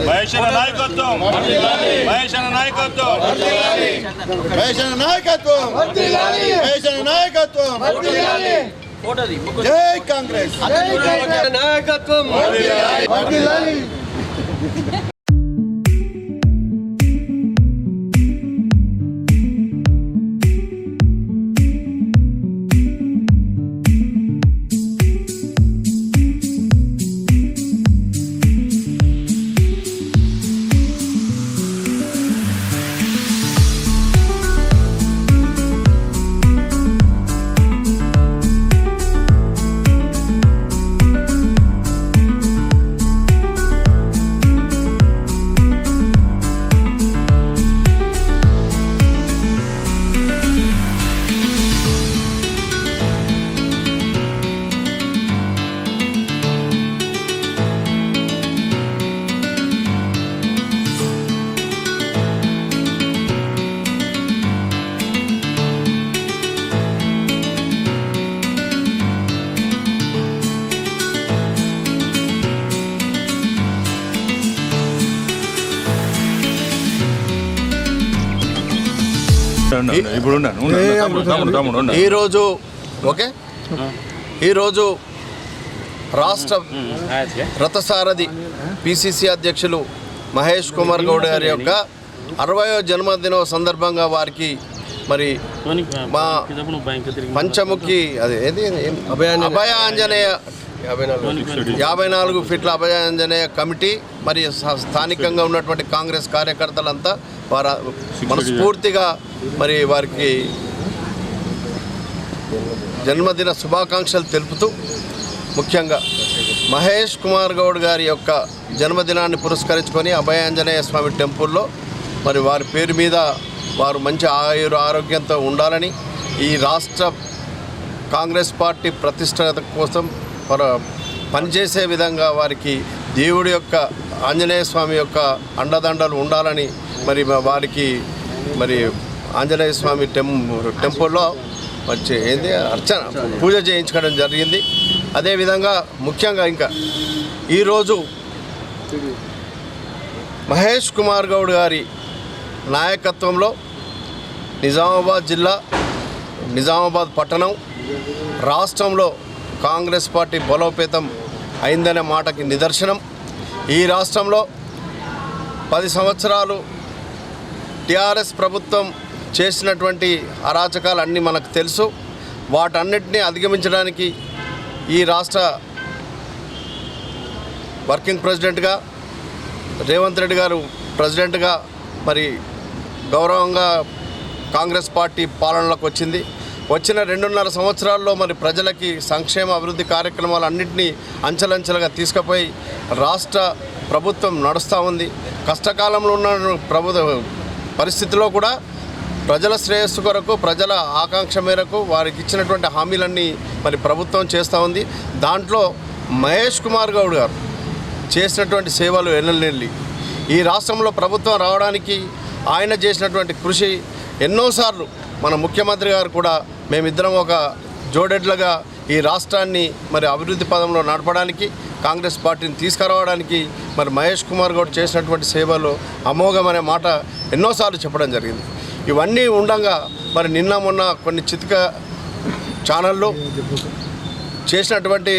మహేష్ అన్న నాయకత్వం, మహేష్ అన్న నాయకత్వం, మహేష్ అన్న నాయకత్వం, మహేష్ అన్న నాయకత్వం. జై కాంగ్రెస్ నాయకత్వం. ఈరోజు రాష్ట్ర రథసారథి పిసిసి అధ్యక్షులు మహేష్ కుమార్ గౌడ్ గారి యొక్క 60వ జన్మదినం సందర్భంగా వారికి మరి మా పంచముఖి అభయ ఆంజనేయ 54 ఫీట్ల అభయ ఆంజనేయ కమిటీ మరి స్థానికంగా ఉన్నటువంటి కాంగ్రెస్ కార్యకర్తలంతా వారు మనస్ఫూర్తిగా మరి వారికి జన్మదిన శుభాకాంక్షలు తెలుపుతూ ముఖ్యంగా మహేష్ కుమార్ గౌడ్ గారి యొక్క జన్మదినాన్ని పురస్కరించుకొని అభయ ఆంజనేయ స్వామి టెంపుల్లో మరి వారి పేరు మీద వారు మంచి ఆరోగ్యంతో ఉండాలని ఈ రాష్ట్ర కాంగ్రెస్ పార్టీ ప్రతిష్ట కోసం పనిచేసే విధంగా వారికి దేవుడి యొక్క ఆంజనేయ స్వామి యొక్క అండదండలు ఉండాలని మరి వారికి మరి ఆంజనేయ స్వామి టెంపుల్లో వచ్చి అర్చన పూజ చేయించుకోవడం జరిగింది. అదేవిధంగా ముఖ్యంగా ఇంకా ఈరోజు మహేష్ కుమార్ గౌడ్ గారి నాయకత్వంలో నిజామాబాద్ జిల్లా, నిజామాబాద్ పట్టణం, రాష్ట్రంలో కాంగ్రెస్ పార్టీ బలోపేతం అయిందనే మాటకి నిదర్శనం. ఈ రాష్ట్రంలో 10 సంవత్సరాలు టీఆర్ఎస్ ప్రభుత్వం చేసినటువంటి అరాచకాలు అన్నీ మనకు తెలుసు. వాటన్నిటినీ అధిగమించడానికి ఈ రాష్ట్ర వర్కింగ్ ప్రెసిడెంట్గా రేవంత్ రెడ్డి గారు ప్రెసిడెంట్గా మరి గౌరవంగా కాంగ్రెస్ పార్టీ పాలనలోకి వచ్చింది. వచ్చిన 2.5 సంవత్సరాల్లో మరి ప్రజలకి సంక్షేమ అభివృద్ధి కార్యక్రమాలు అన్నింటినీ అంచెలంచెలుగా తీసుకుపోయి రాష్ట్ర ప్రభుత్వం నడుస్తూ ఉంది. కష్టకాలంలో ఉన్న పరిస్థితిలో కూడా ప్రజల శ్రేయస్సు కొరకు, ప్రజల ఆకాంక్ష మేరకు వారికి ఇచ్చినటువంటి హామీలన్నీ మరి ప్రభుత్వం చేస్తూ ఉంది. దాంట్లో మహేష్ కుమార్ గౌడ్ గారు చేసినటువంటి సేవలు ఎన్నెల్లి ఈ రాష్ట్రంలో ప్రభుత్వం రావడానికి ఆయన చేసినటువంటి కృషి ఎన్నోసార్లు మన ముఖ్యమంత్రి గారు కూడా మేమిద్దరం ఒక జోడెడ్లుగా ఈ రాష్ట్రాన్ని మరి అభివృద్ధి పదంలో నడపడానికి, కాంగ్రెస్ పార్టీని తీసుకురావడానికి మరి మహేష్ కుమార్ గౌడ్ చేసినటువంటి సేవలు అమోఘమనే మాట ఎన్నోసార్లు చెప్పడం జరిగింది. ఇవన్నీ ఉండగా మరి నిన్న మొన్న కొన్ని చితిక ఛానళ్ళు చేసినటువంటి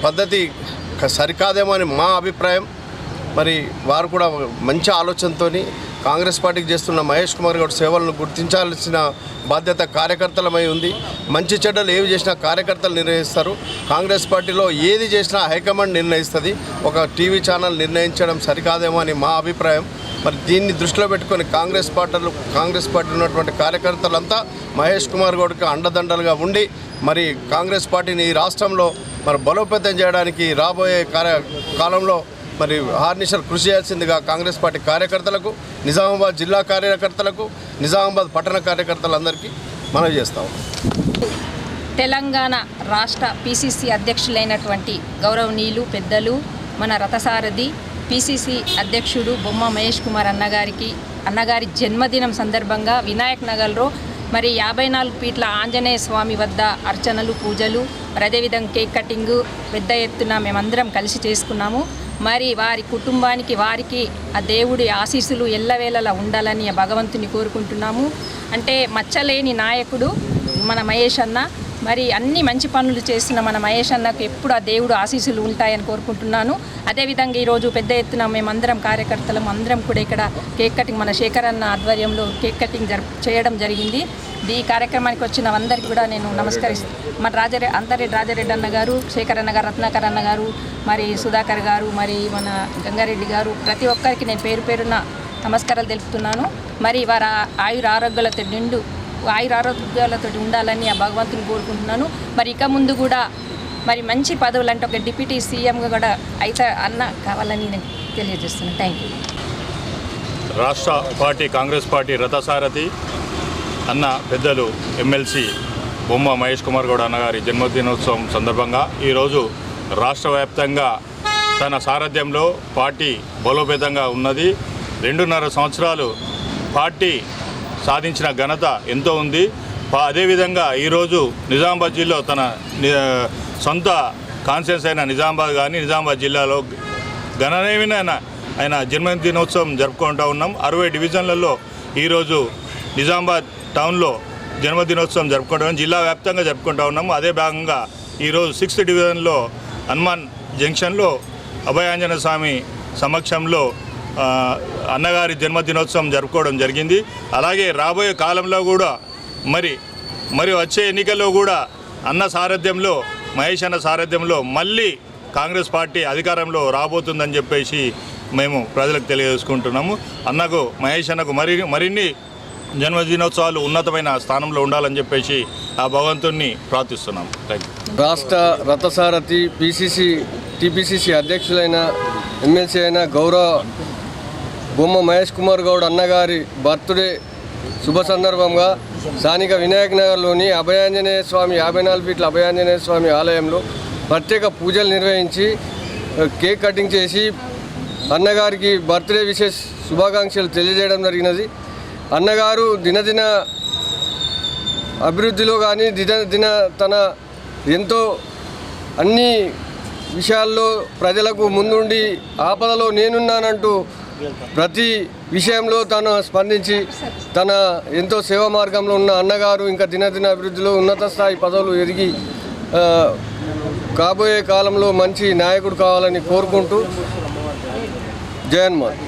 పద్ధతి సరికాదేమో అని మా అభిప్రాయం. మరి వారు కూడా మంచి ఆలోచనతో కాంగ్రెస్ పార్టీకి చేస్తున్న మహేష్ కుమార్ గౌడ్ సేవలను గుర్తించాల్సిన బాధ్యత కార్యకర్తలమై ఉంది. మంచి చెడ్డలు ఏవి చేసినా కార్యకర్తలు నిర్ణయిస్తారు. కాంగ్రెస్ పార్టీలో ఏది చేసినా హైకమాండ్ నిర్ణయిస్తుంది. ఒక టీవీ ఛానల్ నిర్ణయించడం సరికాదేమో అని మా అభిప్రాయం. మరి దీన్ని దృష్టిలో పెట్టుకొని కాంగ్రెస్ పార్టీ ఉన్నటువంటి కార్యకర్తలంతా మహేష్ కుమార్ గౌడ్కి అండదండలుగా ఉండి మరి కాంగ్రెస్ పార్టీని ఈ రాష్ట్రంలో మరి బలోపేతం చేయడానికి రాబోయే కాలంలో మరి హార్నిషర్ కృషి చేయాల్సిందిగా కాంగ్రెస్ పార్టీ కార్యకర్తలకు, నిజామాబాద్ జిల్లా కార్యకర్తలకు, నిజామాబాద్ పట్టణ కార్యకర్తలందరికీ మనవి చేస్తాం. తెలంగాణ రాష్ట్ర పిసిసి అధ్యక్షులైనటువంటి గౌరవనీయులు పెద్దలు మన రథసారథి పిసిసి అధ్యక్షుడు బొమ్మ మహేష్ కుమార్ అన్నగారి జన్మదినం సందర్భంగా వినాయక్ నగర్లో మరి 54 ఫీట్ల ఆంజనేయ స్వామి వద్ద అర్చనలు, పూజలు మరి అదేవిధంగా కేక్ కటింగ్ పెద్ద ఎత్తున మేమందరం కలిసి చేసుకున్నాము. మరి వారి కుటుంబానికి వారికి ఆ దేవుడి ఆశీస్సులు ఎల్లవేళలా ఉండాలని ఆ భగవంతుని కోరుకుంటున్నాము. అంటే మచ్చలేని నాయకుడు మన మహేష్ అన్న. మరి అన్ని మంచి పనులు చేస్తున్న మన మహేష్ అన్నకు ఎప్పుడు ఆ దేవుడు ఆశీస్సులు ఉంటాయని కోరుకుంటున్నాను. అదేవిధంగా ఈరోజు పెద్ద ఎత్తున మేమందరం కార్యకర్తలం అందరం కూడా ఇక్కడ కేక్ కటింగ్ మన శేఖర్ అన్న ఆధ్వర్యంలో కేక్ కటింగ్ చేయడం జరిగింది. ఈ కార్యక్రమానికి వచ్చిన అందరికీ కూడా నేను నమస్కరిస్తాను. మన అంతరెడ్డి రాజారెడ్డి అన్న గారు, శేఖర్ అన్న గారు, రత్నాకర్ అన్న గారు, మరి సుధాకర్ గారు, మరి మన గంగారెడ్డి గారు, ప్రతి ఒక్కరికి నేను పేరు పేరున నమస్కారాలు తెలుపుతున్నాను. మరి వారి ఆయురారోగ్యాలతో ఉండాలని ఆ భగవంతుని కోరుకుంటున్నాను. మరి ఇక ముందు కూడా మరి మంచి పదవులు అంటే ఒక డిప్యూటీ సీఎంగా కూడా అయితే అన్న కావాలని నేను తెలియజేస్తున్నాను. Thank you. రాష్ట్ర పార్టీ కాంగ్రెస్ పార్టీ రథసారథి అన్న పెద్దలు ఎమ్మెల్సీ బొమ్మ మహేష్ కుమార్ గౌడ్ అన్నగారి జన్మదినోత్సవం సందర్భంగా ఈరోజు రాష్ట్ర వ్యాప్తంగా తన సారథ్యంలో పార్టీ బలోపేతంగా ఉన్నది. 2.5 సంవత్సరాలు పార్టీ సాధించిన ఘనత ఎంతో ఉంది. అదేవిధంగా ఈరోజు నిజామాబాద్ జిల్లా తన సొంత కాన్స్టిట్యూన్సీ అయిన నిజామాబాద్ జిల్లాలో గణనీయమైన ఆయన జన్మదినోత్సవం జరుపుకుంటూ ఉన్నాం. 60 డివిజన్లలో ఈరోజు నిజామాబాద్ టౌన్లో జన్మదినోత్సవం జరుపుకుంటాం, జిల్లా వ్యాప్తంగా జరుపుకుంటూ ఉన్నాము. అదే భాగంగా ఈరోజు 6th డివిజన్లో హనుమాన్ జంక్షన్లో అభయాంజనేయ స్వామి సమక్షంలో అన్నగారి జన్మదినోత్సవం జరుపుకోవడం జరిగింది. అలాగే రాబోయే కాలంలో కూడా మరి వచ్చే ఎన్నికల్లో కూడా అన్న సారథ్యంలో, మహేష్ అన్న సారథ్యంలో మళ్ళీ కాంగ్రెస్ పార్టీ అధికారంలో రాబోతుందని చెప్పేసి మేము ప్రజలకు తెలియజేసుకుంటున్నాము. అన్నకు, మహేష్ అన్నకు మరిన్ని జన్మదినోత్సవాలు ఉన్నతమైన స్థానంలో ఉండాలని చెప్పేసి ఆ భగవంతుణ్ణి ప్రార్థిస్తున్నాము. Thank you. రాష్ట్ర రథసారథి టీపీసీసీ అధ్యక్షులైన ఎమ్మెల్సీ అయిన గౌరవ బొమ్మ మహేష్ కుమార్ గౌడ్ అన్నగారి బర్త్డే శుభ సందర్భంగా స్థానిక వినాయక్ నగర్లోని అభయాంజనేయ స్వామి 54 ఫీట్ల అభయాంజనేయ స్వామి ఆలయంలో ప్రత్యేక పూజలు నిర్వహించి కేక్ కటింగ్ చేసి అన్నగారికి బర్త్డే విశేష శుభాకాంక్షలు తెలియజేయడం జరిగినది. అన్నగారు దినదిన అభివృద్ధిలో కానీ దిన తన ఎంతో అన్ని విషయాల్లో ప్రజలకు ముందుండి ఆపదలో నేనున్నానంటూ ప్రతి విషయంలో తను స్పందించి తన ఎంతో సేవా మార్గంలో ఉన్న అన్నగారు ఇంకా దినదిన అభివృద్ధిలో ఉన్నత స్థాయి పదవులు ఎదిగి కాబోయే కాలంలో మంచి నాయకుడు కావాలని కోరుకుంటూ జయన్మాన్.